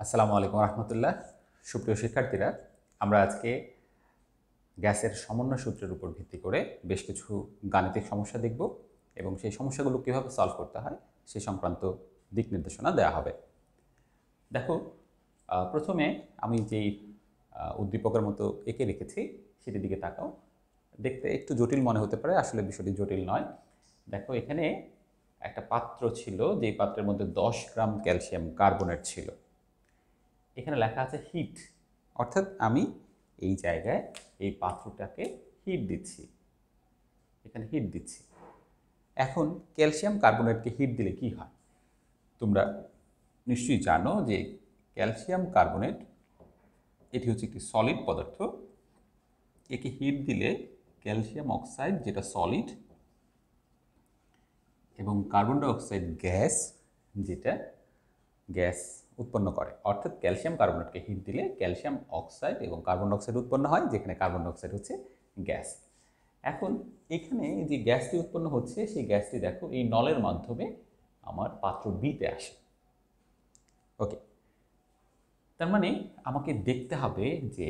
আসসালামু আলাইকুম রহমতুল্লাহ। সুপ্রিয় শিক্ষার্থীরা, আমরা আজকে গ্যাসের সমন্বয় সূত্রের উপর ভিত্তি করে বেশ কিছু গাণিতিক সমস্যা দেখব এবং সেই সমস্যাগুলো কীভাবে সলভ করতে হয় সেই সংক্রান্ত দিক নির্দেশনা দেওয়া হবে। দেখো, প্রথমে আমি যেই উদ্দীপকের মতো এঁকে রেখেছি সেটির দিকে তাকাও। দেখতে একটু জটিল মনে হতে পারে, আসলে বিষয়টি জটিল নয়। দেখো, এখানে একটা পাত্র ছিল, যেই পাত্রের মধ্যে 10 গ্রাম ক্যালসিয়াম কার্বনেট ছিল। এখানে লেখা আছে হিট, অর্থাৎ আমি এই জায়গায় এই পাত্রটাকে হিট দিচ্ছি, এখানে হিট দিচ্ছি। এখন ক্যালসিয়াম কার্বনেটকে হিট দিলে কি হয়? তোমরা নিশ্চয়ই জানো যে ক্যালসিয়াম কার্বনেট এটি হচ্ছে একটি সলিড পদার্থ। একে হিট দিলে ক্যালসিয়াম অক্সাইড, যেটা সলিড, এবং কার্বন ডাই অক্সাইড গ্যাস, যেটা গ্যাস উৎপন্ন করে। অর্থাৎ ক্যালসিয়াম কার্বনেটকে হিট দিলে ক্যালসিয়াম অক্সাইড এবং কার্বন ডাই অক্সাইড উৎপন্ন হয়, যেখানে কার্বন ডাই অক্সাইড হচ্ছে গ্যাস। এখন এখানে যে গ্যাসটি উৎপন্ন হচ্ছে সেই গ্যাসটি দেখো এই নলের মাধ্যমে আমার পাত্র বিতে আসে। ওকে, তার মানে আমাকে দেখতে হবে যে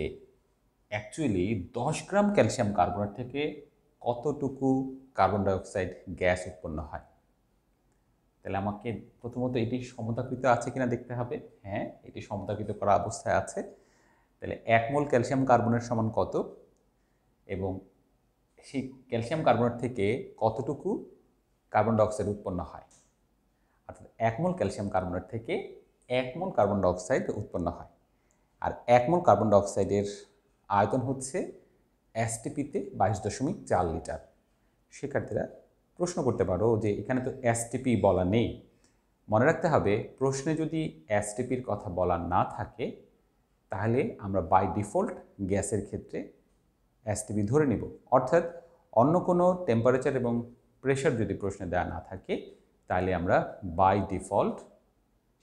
অ্যাকচুয়ালি 10 গ্রাম ক্যালসিয়াম কার্বনেট থেকে কতটুকু কার্বন ডাই অক্সাইড গ্যাস উৎপন্ন হয়। তাহলে আমাকে প্রথমত এটি সমতাকৃত আছে কিনা দেখতে হবে। হ্যাঁ, এটি সমতাকৃত করা অবস্থায় আছে। তাহলে 1 মোল ক্যালসিয়াম কার্বনেট সমান কত, এবং সেই ক্যালসিয়াম কার্বনেট থেকে কতটুকু কার্বন ডাই অক্সাইড উৎপন্ন হয়। অর্থাৎ 1 মোল ক্যালসিয়াম কার্বনেট থেকে 1 মোল কার্বন ডাই অক্সাইড উৎপন্ন হয়। আর 1 মোল কার্বন ডাই অক্সাইডের আয়তন হচ্ছে এসটিপিতে 22.4 লিটার। শিক্ষার্থীরা প্রশ্ন করতে পারো যে এখানে তো এসটিপি বলা নেই। মনে রাখতে হবে, প্রশ্নে যদি এসটিপির কথা বলা না থাকে তাহলে আমরা বাই ডিফল্ট গ্যাসের ক্ষেত্রে এসটিপি ধরে নিব। অর্থাৎ অন্য কোনো টেম্পারেচার এবং প্রেশার যদি প্রশ্নে দেওয়া না থাকে তাহলে আমরা বাই ডিফল্ট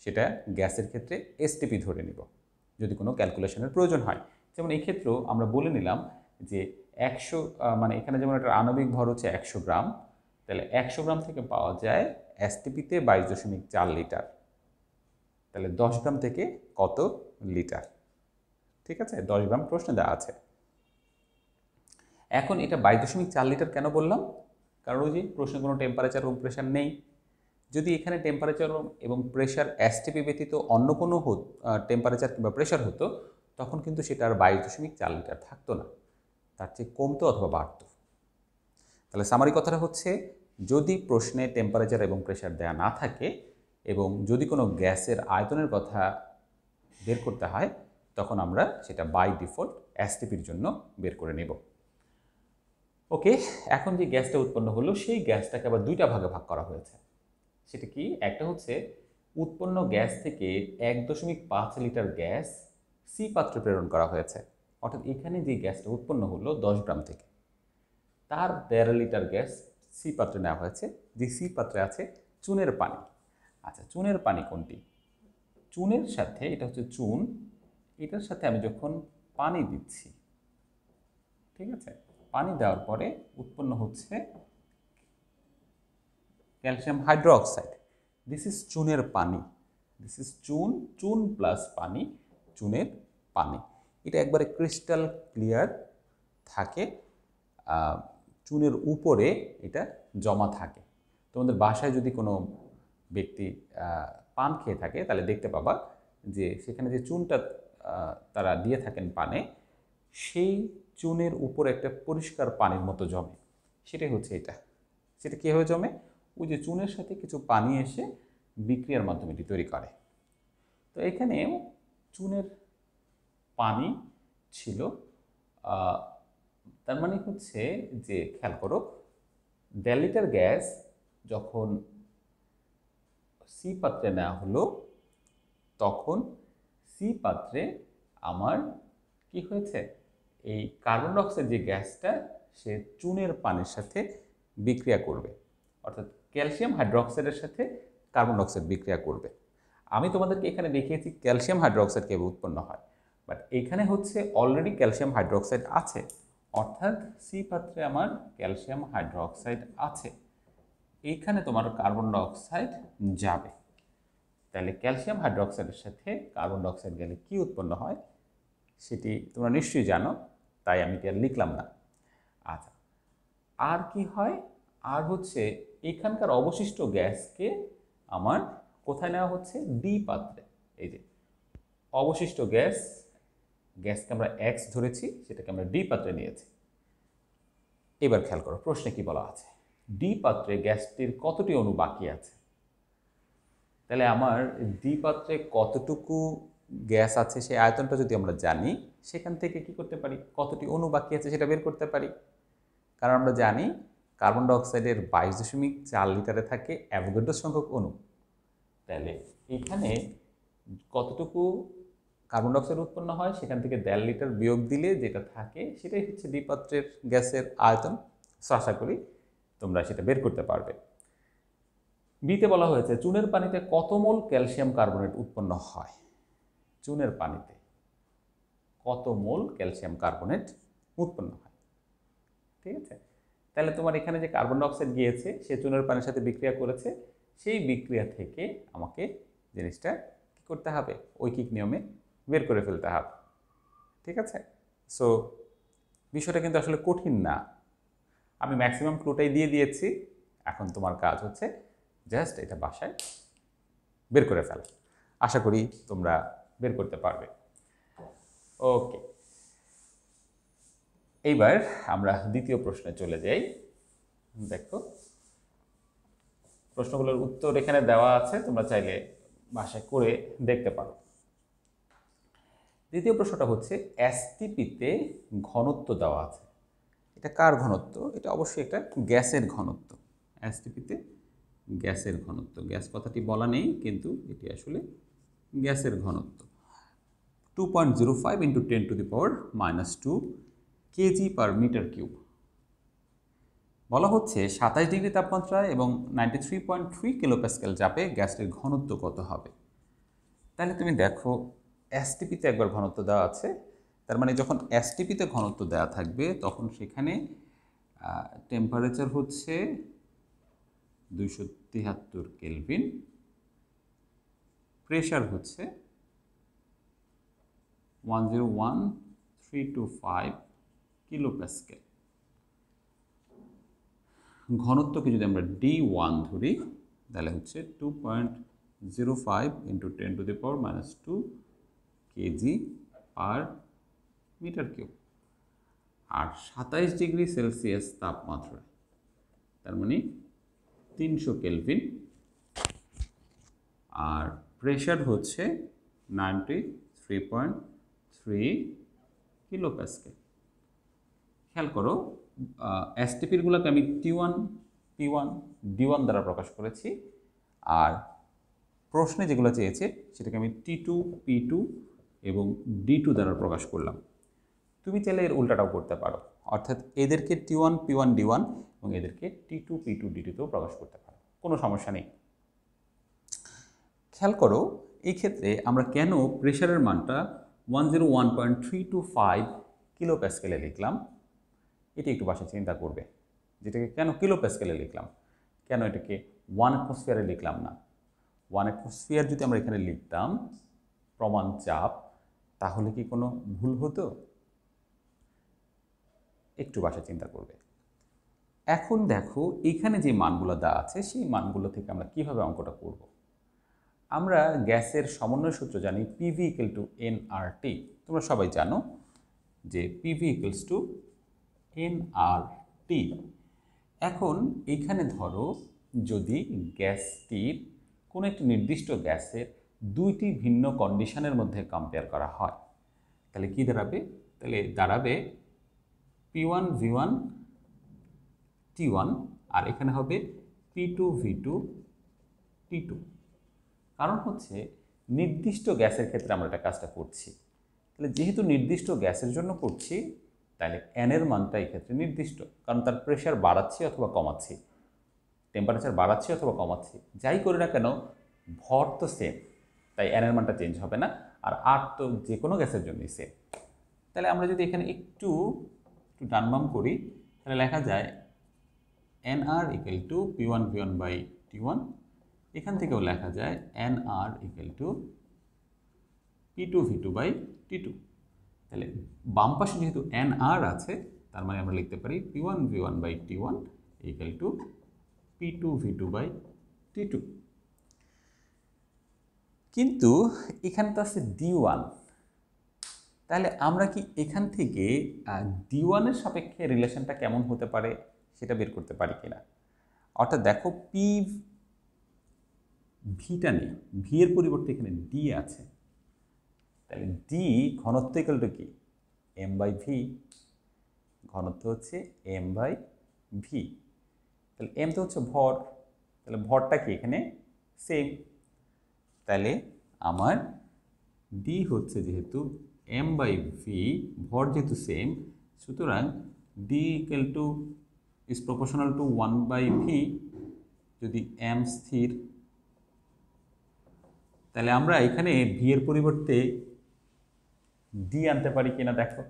সেটা গ্যাসের ক্ষেত্রে এসটিপি ধরে নিব যদি কোনো ক্যালকুলেশনের প্রয়োজন হয়। যেমন এই ক্ষেত্রেও আমরা বলে নিলাম যে 100, মানে এখানে যেমন একটা আণবিক ভর হচ্ছে 100 গ্রাম, তাহলে 100 গ্রাম থেকে পাওয়া যায় এসটিপিতে 22.4 লিটার। তাহলে 10 গ্রাম থেকে কত লিটার? ঠিক আছে, 10 গ্রাম প্রশ্নে দেওয়া আছে। এখন এটা 22.4 লিটার কেন বললাম? কারণ ওই যে প্রশ্নে কোনো টেম্পারেচার এবং প্রেশার নেই। যদি এখানে টেম্পারেচার এবং প্রেশার এসটিপি ব্যতীত অন্য কোনো টেম্পারেচার কিংবা প্রেশার হতো, তখন কিন্তু সেটা আর 22.4 লিটার থাকতো না, তার চেয়ে কমতো অথবা বাড়তো। তাহলে সামারি কথাটা হচ্ছে, যদি প্রশ্নে টেম্পারেচার এবং প্রেশার দেয়া না থাকে এবং যদি কোনো গ্যাসের আয়তনের কথা বের করতে হয়, তখন আমরা সেটা বাই ডিফল্ট এসটিপির জন্য বের করে নেব। ওকে, এখন যে গ্যাসটা উৎপন্ন হলো সেই গ্যাসটাকে আবার দুইটা ভাগে ভাগ করা হয়েছে। সেটা কি? একটা হচ্ছে উৎপন্ন গ্যাস থেকে 1.5 লিটার গ্যাস সি পাত্রে প্রেরণ করা হয়েছে। অর্থাৎ এখানে যে গ্যাসটা উৎপন্ন হলো 10 গ্রাম থেকে, তার 1.5 লিটার গ্যাস সি পাত্রে নেওয়া হয়েছে, যে সি পাত্রে আছে চুনের পানি। আচ্ছা, চুনের পানি কোনটি? চুনের সাথে, এটা হচ্ছে চুন, এটার সাথে আমি যখন পানি দিচ্ছি, ঠিক আছে, পানি দেওয়ার পরে উৎপন্ন হচ্ছে ক্যালসিয়াম হাইড্রোক্সাইড। দিস ইজ চুনের পানি, দিস ইজ চুন, চুন প্লাস পানি, চুনের পানি। এটা একবারে ক্রিস্টাল ক্লিয়ার থাকে, চুনের উপরে এটা জমা থাকে। তোমাদের বাসায় যদি কোনো ব্যক্তি পান খেয়ে থাকে তাহলে দেখতে পাবা যে সেখানে যে চুনটা তারা দিয়ে থাকেন পানে, সেই চুনের উপর একটা পরিষ্কার পানির মতো জমে, সেটাই হচ্ছে এটা। সেটা কীভাবে জমে? ওই যে চুনের সাথে কিছু পানি এসে বিক্রিয়ার মাধ্যমে এটি তৈরি করে। তো এখানেও চুনের পানি ছিল। তার মানে হচ্ছে যে, খেয়াল করো, 1.5 লিটার গ্যাস যখন সি পাত্রে নেওয়া হলো, তখন সি পাত্রে আমার কি হয়েছে, এই কার্বন ডাই অক্সাইড যে গ্যাসটা সে চুনের পানির সাথে বিক্রিয়া করবে, অর্থাৎ ক্যালসিয়াম হাইড্রোক্সাইডের সাথে কার্বন ডাই অক্সাইড বিক্রিয়া করবে। আমি তোমাদেরকে এখানে দেখিয়েছি ক্যালসিয়াম হাইড্রোক্সাইড কীভাবে উৎপন্ন হয়, বাট এখানে হচ্ছে অলরেডি ক্যালসিয়াম হাইড্রোক্সাইড আছে, অর্থাৎ সি পাত্রে আমার ক্যালসিয়াম হাইড্রোক্সাইড আছে, এইখানে তোমার কার্বন ডাই অক্সাইড যাবে। তাহলে ক্যালসিয়াম হাইড্রোক্সাইডের সাথে কার্বন ডাইঅক্সাইড গেলে কি উৎপন্ন হয় সেটি তোমরা নিশ্চয়ই জানো, তাই আমি এটা লিখলাম না। আচ্ছা, আর কি হয়? আর হচ্ছে এখানকার অবশিষ্ট গ্যাসকে আমার কোথায় নেওয়া হচ্ছে? ডি পাত্রে। এই যে অবশিষ্ট গ্যাসকে আমরা এক্স ধরেছি, সেটাকে আমরা ডি পাত্রে নিয়েছি। এবার খেয়াল করো প্রশ্নে কি বলা আছে, ডি পাত্রে গ্যাসটির কতটি অণু বাকি আছে। তাহলে আমার ডি পাত্রে কতটুকু গ্যাস আছে সেই আয়তনটা যদি আমরা জানি, সেখান থেকে কি করতে পারি, কতটি অণু বাকি আছে সেটা বের করতে পারি। কারণ আমরা জানি কার্বন ডাইঅক্সাইডের 22.4 লিটারে থাকে অ্যাভোগাড্রো সংখ্যক অণু। তাহলে এখানে কতটুকু কার্বন ডাইঅক্সাইড উৎপন্ন হয় সেখান থেকে 1.5 লিটার বিয়োগ দিলে যেটা থাকে সেটাই হচ্ছে ডি পাত্রের গ্যাসের আয়তন। আশা করি তোমরা সেটা বের করতে পারবে। বিতে বলা হয়েছে চুনের পানিতে কত মোল ক্যালসিয়াম কার্বনেট উৎপন্ন হয়। চুনের পানিতে কত মোল ক্যালসিয়াম কার্বনেট উৎপন্ন হয়, ঠিক আছে? তাহলে তোমার এখানে যে কার্বন ডাইঅক্সাইড গিয়েছে সে চুনের পানির সাথে বিক্রিয়া করেছে, সেই বিক্রিয়া থেকে আমাকে জিনিসটা কি করতে হবে, ঐকিক নিয়মে বের করে ফেলতে হবে, ঠিক আছে? সো বিষয়টা কিন্তু আসলে কঠিন না, আমি ম্যাক্সিমাম ক্লুটাই দিয়ে দিয়েছি। এখন তোমার কাজ হচ্ছে জাস্ট এটা বাসায় বের করে ফেলা। আশা করি তোমরা বের করতে পারবে। ওকে, এইবার আমরা দ্বিতীয় প্রশ্নে চলে যাই। দেখো প্রশ্নগুলোর উত্তর এখানে দেওয়া আছে, তোমরা চাইলে বাসায় করে দেখতে পারো। দ্বিতীয় প্রশ্নটা হচ্ছে এসটিপিতে ঘনত্ব দেওয়া আছে। এটা কার ঘনত্ব? এটা অবশ্যই একটা গ্যাসের ঘনত্ব। এসটিপিতে গ্যাসের ঘনত্ব, গ্যাস কথাটি বলা নেই কিন্তু এটি আসলে গ্যাসের ঘনত্ব 2.05 × 10⁻⁻2 কেজি পার মিটার কিউব। বলা হচ্ছে 27 ডিগ্রি তাপমাত্রায় এবং 93.3 কিলোপ্যাসকেল চাপে গ্যাসটির ঘনত্ব কত হবে। তাহলে তুমি দেখো এসটিপিতে একবার ঘনত্ব দেওয়া আছে, তার মানে যখন এসটিপিতে ঘনত্ব দেওয়া থাকবে তখন সেখানে টেম্পারেচার হচ্ছে 273 কেলভিন, প্রেশার হচ্ছে 101,325 কিলোপ্যাসকেল। ঘনত্বকে যদি আমরা D1 ধরি তাহলে হচ্ছে 2.05 × 10⁻⁻2 কেজি পার মিটার কিউব। আর 27 ডিগ্রি সেলসিয়াস তাপমাত্রা, তার মানে 300 কেলভিন, আর প্রেশার হচ্ছে 93.3 কিলোপ্যাসকেল। খেয়াল করো এসটিপিরগুলোকে আমি T1, P1, D1 দ্বারা প্রকাশ করেছি, আর প্রশ্নে যেগুলো চেয়েছে সেটাকে আমি T2, P2 এবং D2 দ্বারা প্রকাশ করলাম। তুমি চাইলে এর উল্টাটাও করতে পারো, অর্থাৎ এদেরকে T1, P1, D1 এবং এদেরকে T2, P2, D2 তেও প্রকাশ করতে পারো, কোনো সমস্যা নেই। খেয়াল করো এই ক্ষেত্রে আমরা কেন প্রেশারের মানটা 101.325 কিলোপ্যাসকেলে লিখলাম, এটি একটু বাসায় চিন্তা করবে। যেটাকে কেন কিলোপ্যাসকেলে লিখলাম, কেন এটাকে 1 অ্যাটমসফিয়ারে লিখলাম না। 1 অ্যাটমসফিয়ার যদি আমরা এখানে লিখতাম প্রমাণ চাপ, তাহলে কি কোনো ভুল হতো? একটু বাসায় চিন্তা করবে। এখন দেখো এখানে যে মানগুলো দেওয়া আছে সেই মানগুলো থেকে আমরা কিভাবে অঙ্কটা করব। আমরা গ্যাসের সমন্বয় সূত্র জানি PV = nRT। তোমরা সবাই জানো যে PV = nRT। এখন এখানে ধরো যদি গ্যাসটির কোনো একটি নির্দিষ্ট গ্যাসের দুইটি ভিন্ন কন্ডিশনের মধ্যে কম্পেয়ার করা হয়, তাহলে কি দাঁড়াবে? তাহলে দাঁড়াবে P1 V1 T1, আর এখানে হবে P2 V2 T2। কারণ হচ্ছে নির্দিষ্ট গ্যাসের ক্ষেত্রে আমরা এটা কাজটা করছি, তাহলে যেহেতু নির্দিষ্ট গ্যাসের জন্য করছি তাহলে n এর মানটা এই ক্ষেত্রে নির্দিষ্ট, কারণ তার প্রেশার বাড়াচ্ছি অথবা কমাচ্ছি, টেম্পারেচার বাড়াচ্ছি অথবা কমাচ্ছি, যাই করি না কেন ভর তো সেম, তাই n এর মানটা চেঞ্জ হবে না, আর আর তো যে কোনো গ্যাসের জন্যই সেম। তাহলে আমরা যদি এখানে একটু ডানবাম করি তাহলে লেখা যায় nR = P1 V1/T1 এখান থেকেও লেখা যায় NR ইকুয়াল টু P2V2/T2। তাহলে বাম পাশে যেহেতু NR আছে, তার মানে আমরা লিখতে পারি P1V1/T1 ইকুয়াল টু P2V2/T2। কিন্তু এখানে তো আছে D1, তাহলে আমরা কি এখান থেকে D1 এর সাপেক্ষে রিলেশনটা কেমন হতে পারে সেটা বের করতে পারি কিনা? অর্থাৎ দেখো পি ভিটা নেই, ভি এর পরিবর্তে এখানে ডি আছে, তাহলে ডি ঘনত্ব ইকুয়াল টু কি? m/v। ঘনত্ব হচ্ছে m/v। তাহলে m তো হচ্ছে ভর, তাহলে ভরটা কি এখানে সেম, তাহলে আমার ডি হচ্ছে যেহেতু m/v, ভর যেহেতু সেম, সুতরাং D equal to is proportional to 1/v। যদি m স্থির, তাহলে আমরা এখানে ভি এর পরিবর্তে ডি আনতে পারি কিনা দেখো।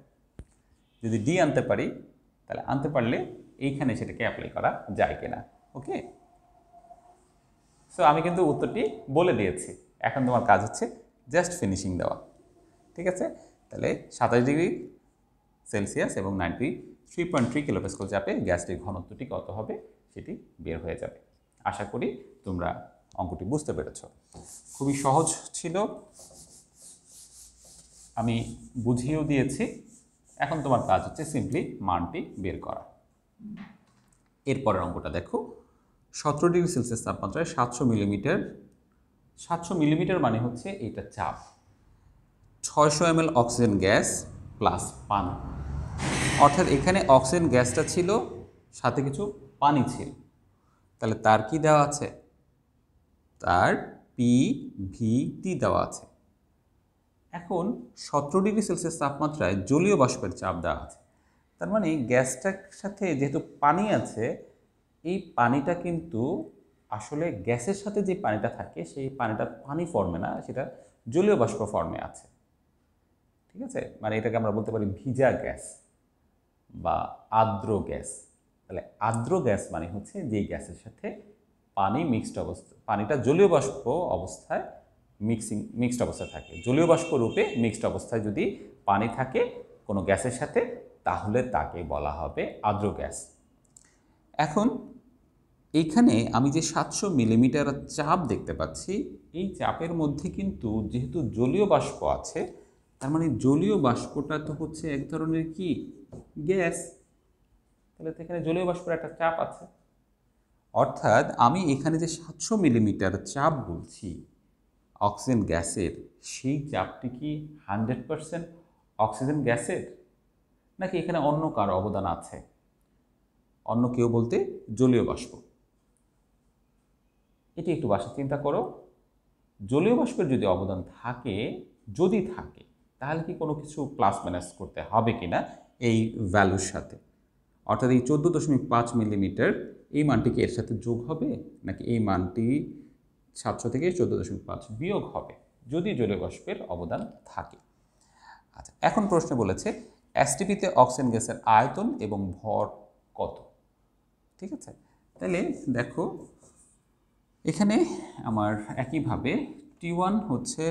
যদি ডি আনতে পারি, তাহলে আনতে পারলে এইখানে সেটাকে অ্যাপ্লাই করা যায় কিনা। ওকে, সো আমি কিন্তু উত্তরটি বলে দিয়েছি, এখন তোমার কাজ হচ্ছে জাস্ট ফিনিশিং দেওয়া। ঠিক আছে, তাহলে 27°C এবং 93.3 kPa চাপে গ্যাসটির ঘনত্বটি কত হবে সেটি বের হয়ে যাবে। আশা করি তোমরা অঙ্কটি বুঝতে পেরেছ। খুবই সহজ ছিল, আমি বুঝিয়েও দিয়েছি। এখন তোমার কাজ হচ্ছে সিম্পলি মানটি বের করা। এরপরের অঙ্কটা দেখো, 17°C তাপমাত্রায় 700 মিলিমিটার, 700 মিলিমিটার মানে হচ্ছে এটা চাপ, 600 ml অক্সিজেন গ্যাস প্লাস পানি। অর্থাৎ এখানে অক্সিজেন গ্যাসটা ছিল, সাথে কিছু পানি ছিল, তাহলে তার কি দেওয়া আছে? তার PVT দেওয়া আছে। এখন 17°C তাপমাত্রায় জলীয় বাষ্পের চাপ দেওয়া আছে, তার মানে গ্যাসটার সাথে যেহেতু পানি আছে, এই পানিটা কিন্তু আসলে গ্যাসের সাথে যে পানিটা থাকে সেই পানিটা পানি ফর্মে না, সেটা জলীয় বাষ্প ফর্মে আছে। ঠিক আছে, মানে এটাকে আমরা বলতে পারি ভিজা গ্যাস বা আর্দ্র গ্যাস। তাহলে আর্দ্র গ্যাস মানে হচ্ছে যে গ্যাসের সাথে পানি মিক্সড অবস্থা, পানিটা জলীয় বাষ্প অবস্থায় মিক্সড অবস্থায় থাকে। জলীয় বাষ্প রূপে মিক্সড অবস্থায় যদি পানি থাকে কোনো গ্যাসের সাথে, তাহলে তাকে বলা হবে আর্দ্র গ্যাস। এখন এইখানে আমি যে 700 মিলিমিটার চাপ দেখতে পাচ্ছি, এই চাপের মধ্যে কিন্তু যেহেতু জলীয় বাষ্প আছে, তার মানে জলীয় বাষ্পটা তো হচ্ছে এক ধরনের কি গ্যাস, তাহলে তো এখানে জলীয় বাষ্পের একটা চাপ আছে। অর্থাৎ আমি এখানে যে 700 মিলিমিটার চাপ বলছি অক্সিজেন গ্যাসের, সেই চাপটি কি 100% অক্সিজেন গ্যাসের, নাকি এখানে অন্য কারো অবদান আছে? অন্য কেউ বলতে জলীয় বাষ্প। এটি একটু বাসা চিন্তা করো, জলীয় বাষ্পের যদি অবদান থাকে, যদি থাকে, তাহলে কি কোনো কিছু প্লাস মাইনাস করতে হবে কিনা এই ভ্যালুর সাথে? অর্থাৎ এই 14.5 মিলিমিটার এই মানটি কি এর সাথে যোগ হবে, নাকি এই মানটি 700 থেকে 14.5 বিয়োগ হবে যদি জলীয় বাষ্পের অবদান থাকে? আচ্ছা, এখন প্রশ্নে বলেছে এসটিপিতে অক্সিজেন গ্যাসের আয়তন এবং ভর কত। ঠিক আছে, তাহলে দেখো এখানে আমার একইভাবে T1 হচ্ছে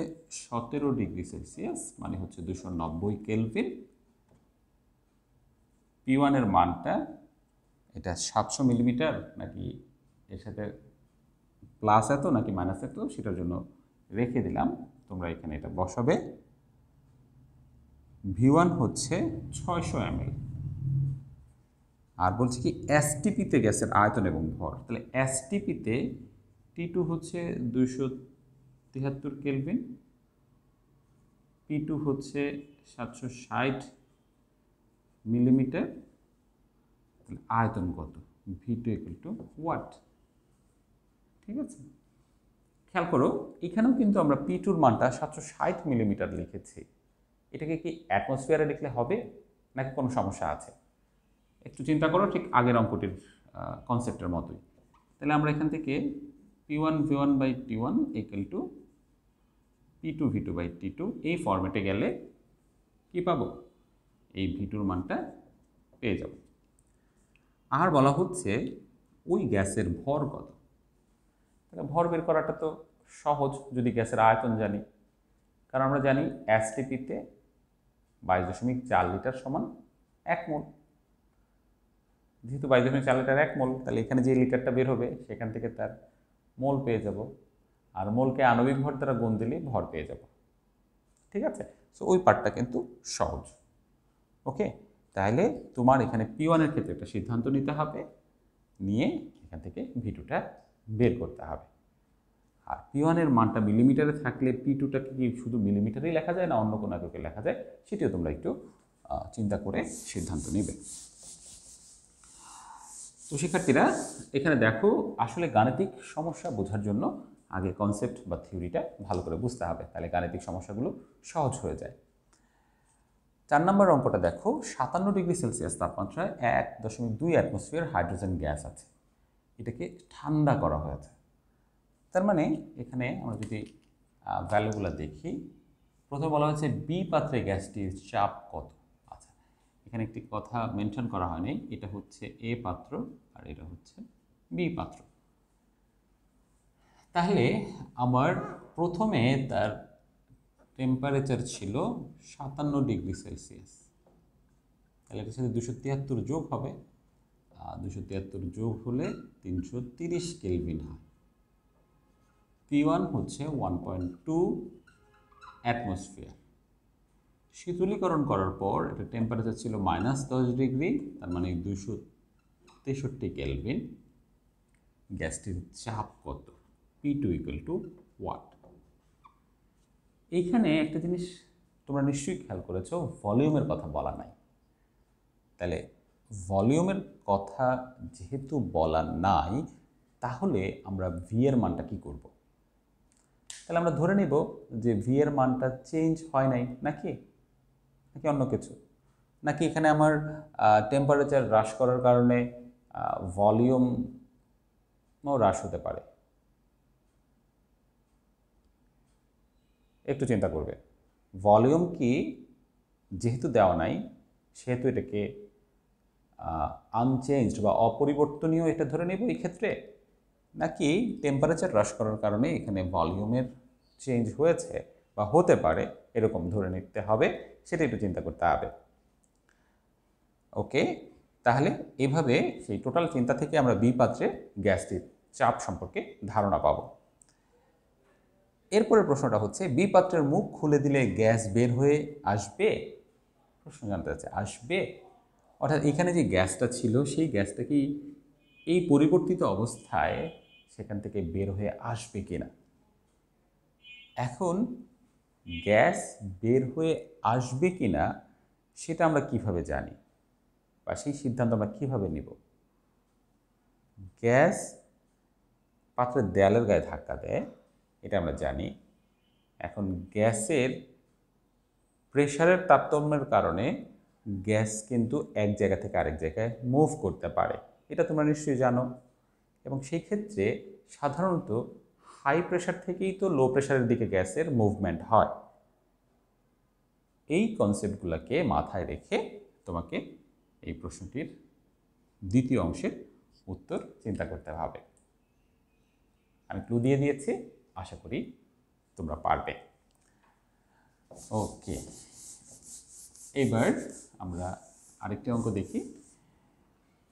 17°C, মানে হচ্ছে 290 কেলভিন। P1 এর মানটা এটা 700 মিলিমিটার, নাকি এর সাথে প্লাস এত নাকি মাইনাস এত সেটার জন্য রেখে দিলাম, তোমরা এখানে এটা বসাবে। V1 হচ্ছে 600 ml, আর বলছি কি এসটিপিতে গ্যাসের আয়তন এবং ভর। তাহলে এসটিপিতে T2 হচ্ছে 273 কেলভিন, P2 হচ্ছে 760 মিলিমিটার, তাহলে আয়তন কত? V2 equal to watt. ঠিক আছে, খেয়াল করো এখানেও কিন্তু আমরা P2-র মানটা 760 মিলিমিটার লিখেছি। এটাকে কি অ্যাটমসফিয়ারে লিখলে হবে, নাকি কোনো সমস্যা আছে? একটু চিন্তা করো, ঠিক আগের অঙ্কটির কনসেপ্টের মতোই। তাহলে আমরা এখান থেকে P1V1/T1 ইকুয়াল টু P2V2/T2 এই ফরম্যাটে গেলে কি পাবো? এই V2-র মানটা পেয়ে যাব। আর বলা হচ্ছে ওই গ্যাসের ভর কত। তাহলে ভর বের করাটা তো সহজ যদি গ্যাসের আয়তন জানি, কারণ আমরা জানি এসটিপিতে 22.4 লিটার সমান 1 মোল। যেহেতু 22.4 লিটার 1 মোল, তাহলে এখানে যে লিটারটা বের হবে সেখান থেকে তার মোল পেয়ে যাব, আর মোলকে আণবিক ভর দ্বারা গুণ দিলে ভর পেয়ে যাব। ঠিক আছে, সো ওই পার্টটা কিন্তু সহজ। ওকে, তাহলে তোমার এখানে P1 এর ক্ষেত্রে একটা সিদ্ধান্ত নিতে হবে, নিয়ে এখান থেকে V2টা বের করতে হবে। আর P1 এর মানটা মিলিমিটারে থাকলে P2টাকে কি শুধু মিলিমিটারেই লেখা যায় না অন্য কোনো এককে লেখা যায়, সেটিও তোমরা একটু চিন্তা করে সিদ্ধান্ত নেবে। তো শিক্ষার্থীরা এখানে দেখো, আসলে গাণিতিক সমস্যা বোঝার জন্য আগে কনসেপ্ট বা থিওরিটা ভালো করে বুঝতে হবে, তাহলে গাণিতিক সমস্যাগুলো সহজ হয়ে যায়। 4 নম্বর অঙ্কটা দেখো, 57 ডিগ্রি সেলসিয়াস তাপমাত্রায় 1.2 অ্যাটমসফিয়ার হাইড্রোজেন গ্যাস আছে, এটাকে ঠান্ডা করা হয়েছে। তার মানে এখানে আমরা যদি ভ্যালুগুলো দেখি, প্রথমে বলা হয়েছে বি পাত্রে গ্যাসটির চাপ কত। আচ্ছা, এখানে একটি কথা মেনশন করা হয়নি, এটা হচ্ছে এ পাত্র আর এটা হচ্ছে বি পাত্র। তাহলে আমার প্রথমে তার টেম্পারেচার ছিল 57 ডিগ্রি সেলসিয়াস, তাহলে এটার সাথে 273 যোগ হবে, 273 যোগ হলে 330 কেলভিন হয়। P1 হচ্ছে 1.2 অ্যাটমসফিয়ার। শীতলীকরণ করার পর এটা টেম্পারেচার ছিল -10 ডিগ্রি, তার মানে 263 কেলভিন। গ্যাসটির চাপ কত? P2 = watt. এইখানে একটা জিনিস তোমরা নিশ্চয়ই খেয়াল করেছো, ভলিউমের কথা বলা নাই। তাহলে ভলিউমের কথা যেহেতু বলা নাই, তাহলে আমরা ভি এর মানটা কি করব? তাহলে আমরা ধরে নিব যে ভি এর মানটা চেঞ্জ হয় নাই, নাকি নাকি অন্য কিছু, নাকি এখানে আমার টেম্পারেচার হ্রাস করার কারণে ভলিউমও হ্রাস হতে পারে। একটু চিন্তা করবে, ভলিউম কি যেহেতু দেওয়া নাই সেহেতু এটাকে আনচেঞ্জড বা অপরিবর্তনীয় এটা ধরে নেব এই ক্ষেত্রে, নাকি টেম্পারেচার হ্রাস করার কারণে এখানে ভলিউমের চেঞ্জ হয়েছে বা হতে পারে এরকম ধরে নিতে হবে, সেটা একটু চিন্তা করতে হবে। ওকে, তাহলে এভাবে সেই টোটাল চিন্তা থেকে আমরা বি পাত্রে গ্যাসটির চাপ সম্পর্কে ধারণা পাব। এরপরের প্রশ্নটা হচ্ছে, বি পাত্রের মুখ খুলে দিলে গ্যাস বের হয়ে আসবে? প্রশ্ন জানতে চাচ্ছে আসবে, অর্থাৎ এখানে যে গ্যাসটা ছিল সেই গ্যাসটা কি এই পরিবর্তিত অবস্থায় সেখান থেকে বের হয়ে আসবে কিনা। এখন গ্যাস বের হয়ে আসবে কিনা সেটা আমরা কিভাবে জানি, বা সেই সিদ্ধান্ত আমরা কিভাবে নিব? গ্যাস পাত্রের দেয়ালের গায়ে ধাক্কা দেয়, এটা আমরা জানি। এখন গ্যাসের প্রেশারের তারতম্যের কারণে গ্যাস কিন্তু এক জায়গা থেকে আরেক জায়গায় মুভ করতে পারে, এটা তোমরা নিশ্চয়ই জানো। এবং সেই ক্ষেত্রে সাধারণত হাই প্রেশার থেকেই তো লো প্রেশারের দিকে গ্যাসের মুভমেন্ট হয়। এই কনসেপ্টগুলোকে মাথায় রেখে তোমাকে এই প্রশ্নটির দ্বিতীয় অংশের উত্তর চিন্তা করতে হবে। আমি ক্লু দিয়ে দিয়েছি, আশা করি তোমরা পারবে। ওকে, এবার আমরা আরেকটি অঙ্ক দেখি।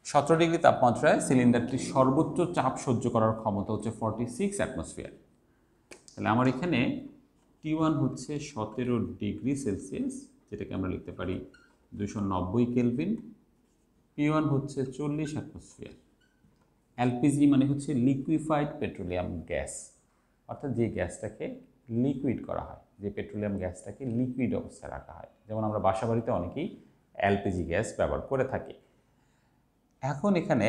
17 ডিগ্রি তাপমাত্রায় সিলিন্ডারটির সর্বোচ্চ চাপ সহ্য করার ক্ষমতা হচ্ছে 46 অ্যাটমসফিয়ার। তাহলে আমার এখানে T1 হচ্ছে 17 ডিগ্রি সেলসিয়াস, যেটাকে আমরা লিখতে পারি 290 কেলভিন। P1 হচ্ছে 40 অ্যাটমসফিয়ার। এলপিজি মানে হচ্ছে লিকুইফাইড পেট্রোলিয়াম গ্যাস, অর্থাৎ যে গ্যাসটাকে লিকুইড করা হয়, যে পেট্রোলিয়াম গ্যাসটাকে লিকুইড অবস্থায় রাখা হয়, যেমন আমরা বাসাবাড়িতে অনেকেই এলপিজি গ্যাস ব্যবহার করে থাকি। এখন এখানে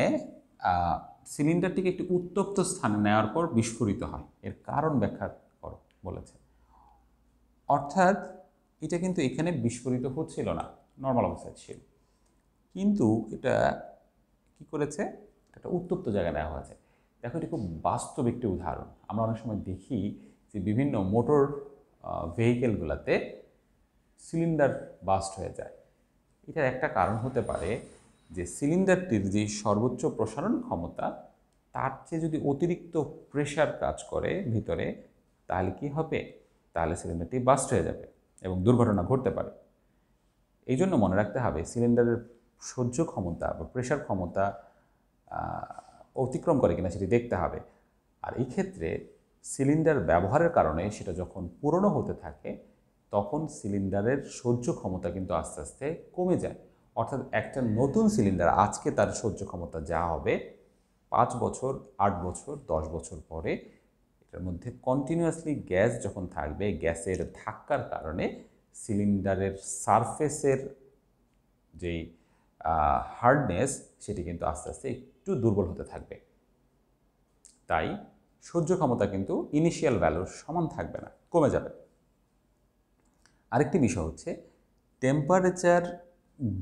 সিলিন্ডারটিকে একটি উত্তপ্ত স্থানে নেওয়ার পর বিস্ফোরিত হয়, এর কারণ ব্যাখ্যা করো বলেছে। অর্থাৎ এটা কিন্তু এখানে বিস্ফোরিত হচ্ছিল না, নর্মাল অবস্থায় ছিল, কিন্তু এটা কি করেছে, একটা উত্তপ্ত জায়গায় নেওয়া হয়েছে। দেখো, এটি খুব বাস্তব একটি উদাহরণ। আমরা অনেক সময় দেখি যে বিভিন্ন মোটর ভেহিকেলগুলোতে সিলিন্ডার বাস্ট হয়ে যায়। এটার একটা কারণ হতে পারে যে সিলিন্ডারটির যে সর্বোচ্চ প্রসারণ ক্ষমতা তার চেয়ে যদি অতিরিক্ত প্রেশার কাজ করে ভিতরে, তাহলে কি হবে? তাহলে সিলিন্ডারটি বাস্ট হয়ে যাবে এবং দুর্ঘটনা ঘটতে পারে। এই জন্য মনে রাখতে হবে সিলিন্ডারের সহ্য ক্ষমতা বা প্রেশার ক্ষমতা অতিক্রম করে কিনা সেটি দেখতে হবে। আর এই ক্ষেত্রে সিলিন্ডার ব্যবহারের কারণে সেটা যখন পুরনো হতে থাকে তখন সিলিন্ডারের সহ্য ক্ষমতা কিন্তু আস্তে আস্তে কমে যায়। অর্থাৎ একটা নতুন সিলিন্ডার আজকে তার সহ্য ক্ষমতা যা হবে 5 বছর, 8 বছর, 10 বছর পরে এটার মধ্যে কন্টিনিউয়াসলি গ্যাস যখন থাকবে, গ্যাসের ধাক্কার কারণে সিলিন্ডারের সারফেসের যেই হার্ডনেস সেটি কিন্তু আস্তে আস্তে একটু দুর্বল হতে থাকবে। তাই সহ্য ক্ষমতা কিন্তু ইনিশিয়াল ভ্যালুর সমান থাকবে না, কমে যাবে। আরেকটি বিষয় হচ্ছে টেম্পারেচার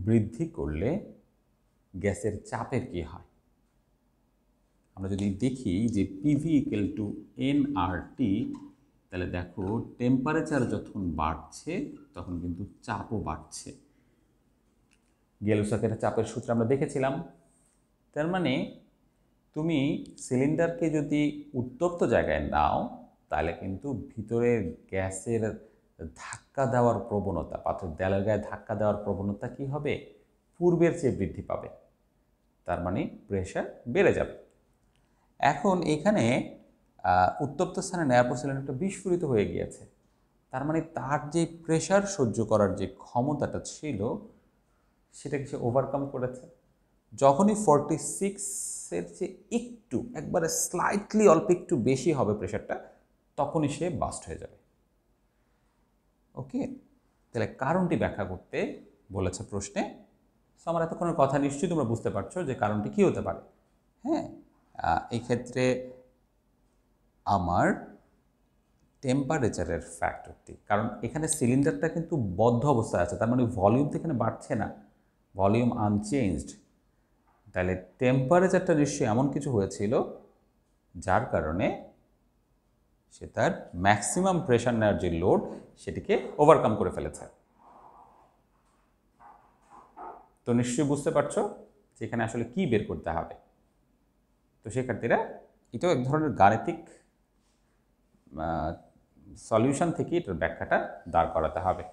বৃদ্ধি করলে গ্যাসের চাপের কী হয়। আমরা যদি দেখি যে পিভি ইকুয়াল টু এনআরটি, তাহলে দেখো টেম্পারেচার যখন বাড়ছে তখন কিন্তু চাপও বাড়ছে। গেলুসাকের চাপের সূত্র আমরা দেখেছিলাম। তার মানে তুমি সিলিন্ডারকে যদি উত্তপ্ত জায়গায় নাও তাহলে কিন্তু ভিতরে গ্যাসের ধাক্কা দেওয়ার প্রবণতা, পাত্রের দেয়ালের গায়ে ধাক্কা দেওয়ার প্রবণতা কি হবে? পূর্বের চেয়ে বৃদ্ধি পাবে। তার মানে প্রেশার বেড়ে যাবে। এখন এখানে উত্তপ্ত স্থানে নেওয়ার পর সিলিন্ডারটা বিস্ফোরিত হয়ে গিয়েছে। তার মানে তার যে প্রেশার সহ্য করার যে ক্ষমতাটা ছিল সেটাকে সে ওভারকাম করেছে। যখনই 46-এর চেয়ে একটু একবারে স্লাইটলি অল্প একটু বেশি হবে প্রেশারটা, তখনই সে বাস্ট হয়ে যাবে। ওকে, তাহলে কারণটি ব্যাখ্যা করতে বলেছে প্রশ্নে। সো আমার এতক্ষণের কথা নিশ্চয়ই তোমরা বুঝতে পারছো যে কারণটি কী হতে পারে। হ্যাঁ, এই ক্ষেত্রে আমার টেম্পারেচারের ফ্যাক্টরটি, কারণ এখানে সিলিন্ডারটা কিন্তু বদ্ধ অবস্থায় আছে, তার মানে ভলিউম তো এখানে বাড়ছে না, ভলিউম আনচেঞ্জড। তাহলে টেম্পারেচারটা নিশ্চয়ই এমন কিছু হয়েছিল যার কারণে সে তার ম্যাক্সিমাম প্রেশার নেওয়ার যে লোড সেটিকে ওভারকাম করে ফেলেছে। তো নিশ্চয়ই বুঝতে পারছো যে এখানে আসলে কি বের করতে হবে। তো শিক্ষার্থীরা, এটাও এক ধরনের গাণিতিক সলিউশন থেকে এটার ব্যাখ্যাটা দাঁড় করাতে হবে।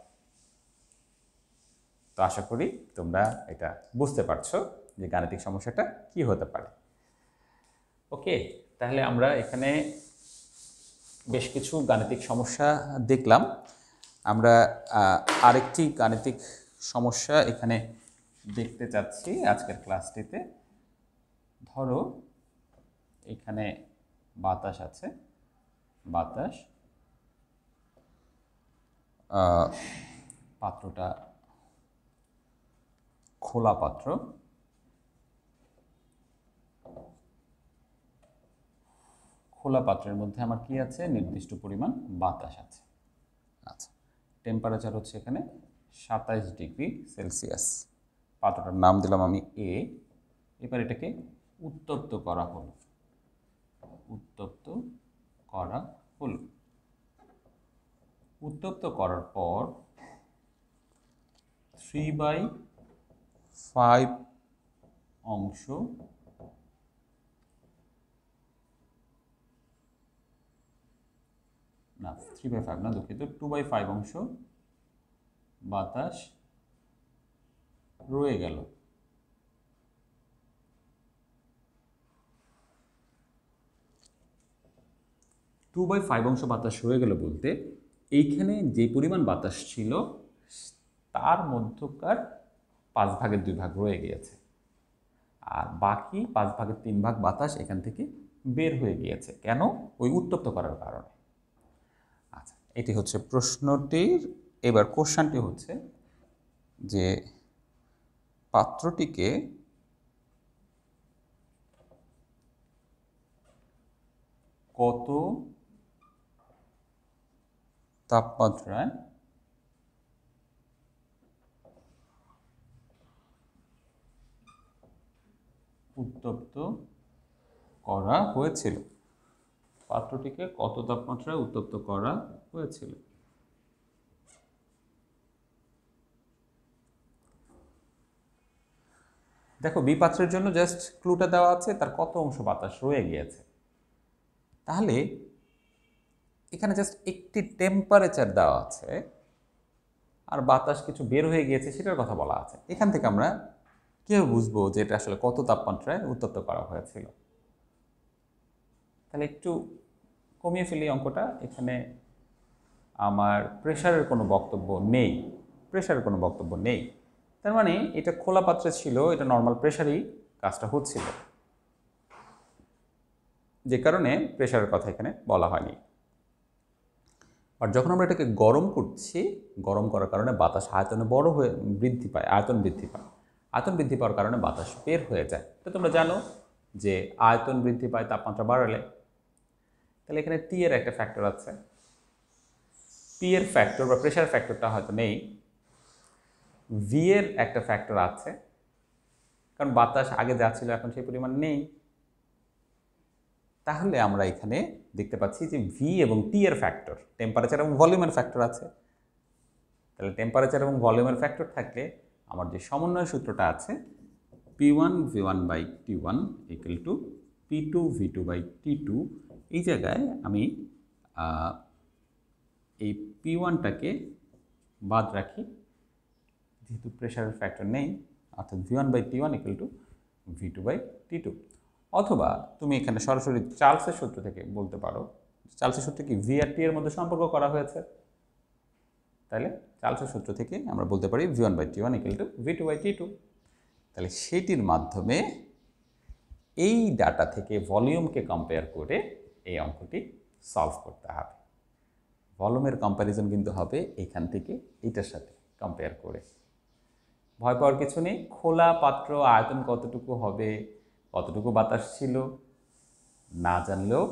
তো আশা করি তোমরা এটা বুঝতে পারছো যে গাণিতিক সমস্যাটা কি হতে পারে। ওকে, তাহলে আমরা এখানে বেশ কিছু গাণিতিক সমস্যা দেখলাম। আমরা আরেকটি গাণিতিক সমস্যা এখানে দেখতে চাচ্ছি আজকের ক্লাসটিতে। ধরো এখানে বাতাস আছে, বাতাস, পাত্রটা খোলা পাত্র, খোলা পাত্রের মধ্যে আমার কি আছে? নির্দিষ্ট পরিমাণ বাতাস আছে। আচ্ছা, টেম্পারেচার হচ্ছে এখানে 27 ডিগ্রি সেলসিয়াস। পাত্রটার নাম দিলাম আমি এ। এবার এটাকে উত্তপ্ত করা হলো, উত্তপ্ত করা হলো। উত্তপ্ত করার পর 3/5 অংশ না, 3/5 না, দুঃখিত, 2/5 অংশ বাতাস রয়ে গেল। টু বাই 5 অংশ বাতাস রয়ে গেল বলতে এইখানে যে পরিমাণ বাতাস ছিল তার মধ্যকার 5 ভাগের 2 ভাগ রয়ে গিয়েছে, আর বাকি 5 ভাগের 3 ভাগ বাতাস এখান থেকে বের হয়ে গিয়েছে। কেন? ওই উত্তপ্ত করার কারণে। আচ্ছা, এটি হচ্ছে প্রশ্নটির। এবার কোশ্চেনটি হচ্ছে যে পাত্রটিকে কত তাপমাত্রায় উত্তপ্ত করা হয়েছিল? পাত্রটিকে কত তাপমাত্রায় উত্তপ্ত করা হয়েছিল? দেখো বি পাত্রের জন্য জাস্ট ক্লুটা দেওয়া আছে, তার কত অংশ বাতাস রয়ে গিয়েছে। তাহলে এখানে জাস্ট একটি টেম্পারেচার দেওয়া আছে আর বাতাস কিছু বের হয়ে গিয়েছে সেটার কথা বলা আছে। এখান থেকে আমরা কীভাবে বুঝবো যে এটা আসলে কত তাপমাত্রায় উত্তপ্ত করা হয়েছিল? তাহলে একটু কমিয়ে ফেলি অঙ্কটা। এখানে আমার প্রেশারের কোনো বক্তব্য নেই, তার মানে এটা খোলা পাত্রে ছিল, এটা নর্মাল প্রেশারেই কাজটা হচ্ছিল, যে কারণে প্রেশারের কথা এখানে বলা হয়নি। আর যখন আমরা এটাকে গরম করছি, গরম করার কারণে বাতাস আয়তনে বৃদ্ধি পায়, আয়তন বৃদ্ধি পাওয়ার কারণে বাতাস বের হয়ে যায়। তো তোমরা জানো যে আয়তন বৃদ্ধি পায় তাপমাত্রা বাড়ালে। তাহলে এখানে টি এর একটা ফ্যাক্টর আছে, পি এর ফ্যাক্টর বা প্রেশার ফ্যাক্টরটা হয়তো নেই, ভি এর একটা ফ্যাক্টর আছে, কারণ বাতাস আগে যা ছিল এখন সেই পরিমাণ নেই। তাহলে আমরা এখানে দেখতে পাচ্ছি যে ভি এবং টি এর ফ্যাক্টর, টেম্পারেচার এবং ভলিউমের ফ্যাক্টর আছে। তাহলে টেম্পারেচার এবং ভলিউমের ফ্যাক্টর থাকলে আমার যে সমন্বয় সূত্রটা আছে P1 V1 by T1 equal to P2 V2 by T2, এই জায়গায় আমি এই P1টাকে বাদ রাখি যেহেতু প্রেশারের ফ্যাক্টর নেই, অর্থাৎ V1 by T1 equal to V2 by T2। অথবা তুমি এখানে সরাসরি চার্লসের সূত্র থেকে বলতে পারো, চার্লসের সূত্রে কি ভি আর টি এর মধ্যে সম্পর্ক করা হয়েছে, তাহলে চার্লসের সূত্র থেকে আমরা বলতে পারি V1 by T1 equal to V2 by T2। তাহলে সেটির মাধ্যমে এই ডাটা থেকে ভলিউমকে কম্পেয়ার করে এই অঙ্কটি সলভ করতে হবে। ভলিউমের কম্প্যারিজন কিন্তু হবে এখান থেকে এইটার সাথে কম্পেয়ার করে। ভয় পাওয়ার কিছু নেই, খোলা পাত্র আয়তন কতটুকু হবে, কতটুকু বাতাস ছিল না জানলেও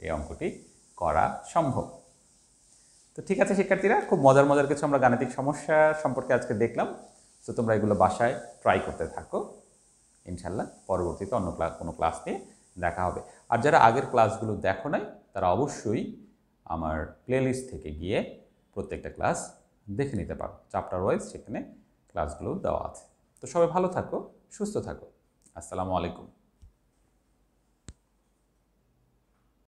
এই অঙ্কটি করা সম্ভব। তো ঠিক আছে শিক্ষার্থীরা, খুব মজার কিছু আমরা গাণিতিক সমস্যা সম্পর্কে আজকে দেখলাম। তো তোমরা এগুলো বাসায় ট্রাই করতে থাকো, ইনশাল্লাহ পরবর্তীতে অন্য কোনো ক্লাস নিয়ে দেখা হবে। আর যারা আগের ক্লাসগুলো দেখো নাই তারা অবশ্যই আমার প্লেলিস্ট থেকে গিয়ে প্রত্যেকটা ক্লাস দেখে নিতে পারো, চ্যাপ্টার ওয়াইজ সেখানে ক্লাসগুলো দেওয়া আছে। তো সবাই ভালো থাকো, সুস্থ থাকো। আসসালামু আলাইকুম।